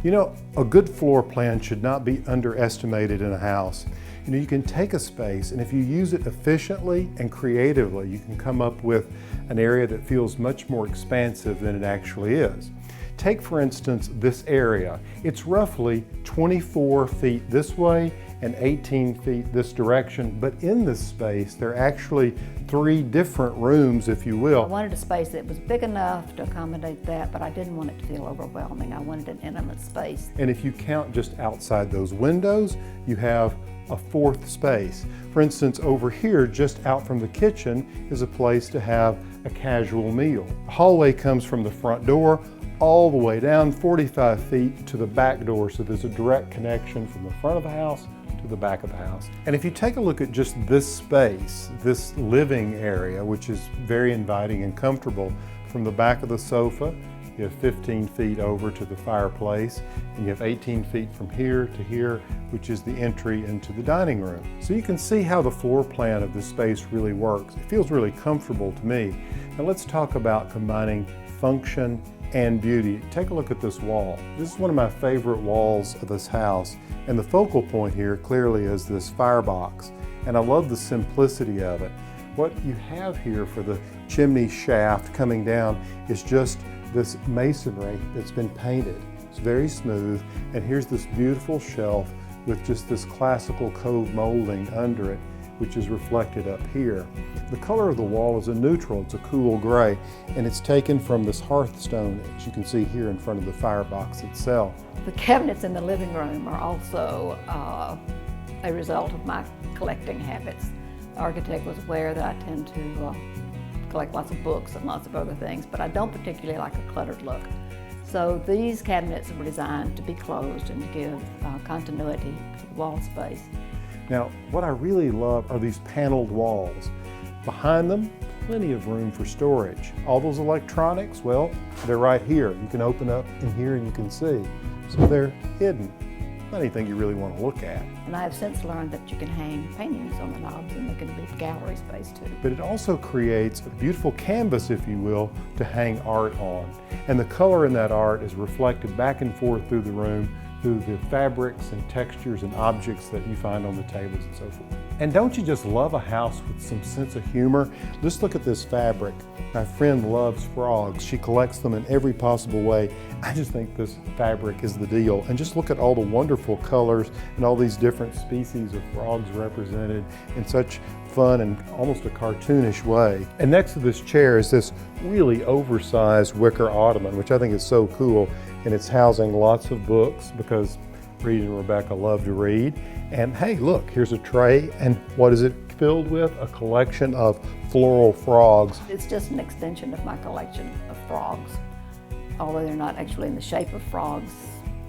You know, a good floor plan should not be underestimated in a house. You know, you can take a space, and if you use it efficiently and creatively, you can come up with an area that feels much more expansive than it actually is. Take, for instance, this area. It's roughly 24 feet this way and 18 feet this direction, but in this space, there are actually 3 different rooms, if you will. I wanted a space that was big enough to accommodate that, but I didn't want it to feel overwhelming. I wanted an intimate space. And if you count just outside those windows, you have a 4th space. For instance, over here, just out from the kitchen, is a place to have a casual meal. The hallway comes from the front door all the way down 45 feet to the back door, so there's a direct connection from the front of the house to the back of the house. And if you take a look at just this space, this living area, which is very inviting and comfortable, from the back of the sofa, you have 15 feet over to the fireplace, and you have 18 feet from here to here, which is the entry into the dining room. So you can see how the floor plan of this space really works. It feels really comfortable to me. Now let's talk about combining function and beauty. Take a look at this wall. This is one of my favorite walls of this house, and the focal point here clearly is this firebox, and I love the simplicity of it. What you have here for the chimney shaft coming down is just this masonry that's been painted. It's very smooth, and here's this beautiful shelf with just this classical cove molding under it, which is reflected up here. The color of the wall is a neutral, it's a cool gray, and it's taken from this hearthstone, as you can see here in front of the firebox itself. The cabinets in the living room are also a result of my collecting habits. The architect was aware that I tend to collect lots of books and lots of other things, but I don't particularly like a cluttered look. So these cabinets were designed to be closed and to give continuity to the wall space. Now, what I really love are these paneled walls. Behind them, plenty of room for storage. All those electronics, well, they're right here. You can open up in here and you can see. So they're hidden. Not anything you really want to look at. And I have since learned that you can hang paintings on the knobs and they can be gallery space too. But it also creates a beautiful canvas, if you will, to hang art on. And the color in that art is reflected back and forth through the room, through the fabrics and textures and objects that you find on the tables and so forth. And don't you just love a house with some sense of humor? Just look at this fabric. My friend loves frogs. She collects them in every possible way. I just think this fabric is the deal. And just look at all the wonderful colors and all these different species of frogs represented in such fun and almost a cartoonish way. And next to this chair is this really oversized wicker ottoman, which I think is so cool. And it's housing lots of books because Reed and Rebecca love to read. And hey, look, here's a tray, and what is it filled with? A collection of floral frogs. It's just an extension of my collection of frogs. Although they're not actually in the shape of frogs,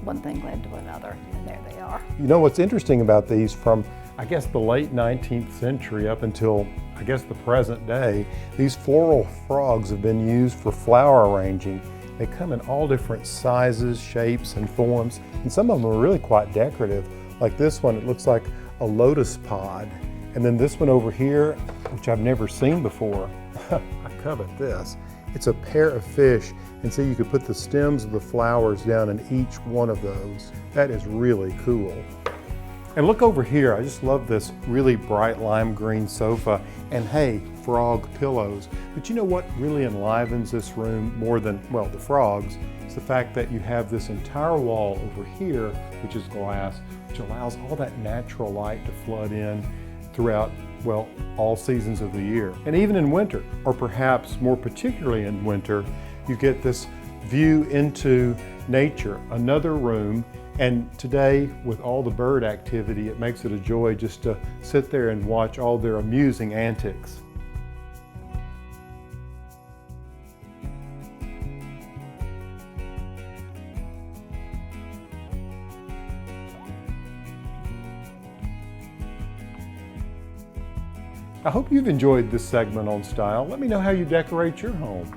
one thing led to another, and there they are. You know what's interesting about these, from I guess the late 19th century up until I guess the present day, these floral frogs have been used for flower arranging. They come in all different sizes, shapes, and forms, and some of them are really quite decorative. Like this one, it looks like a lotus pod. And then this one over here, which I've never seen before, I covet this. It's a pair of fish, and so you could put the stems of the flowers down in each one of those. That is really cool. And look over here, I just love this really bright lime green sofa, and hey, frog pillows. But you know what really enlivens this room more than, well, the frogs? It's the fact that you have this entire wall over here, which is glass, which allows all that natural light to flood in throughout, well, all seasons of the year. And even in winter, or perhaps more particularly in winter, you get this view into nature, another room. And today, with all the bird activity, it makes it a joy just to sit there and watch all their amusing antics. I hope you've enjoyed this segment on style. Let me know how you decorate your home.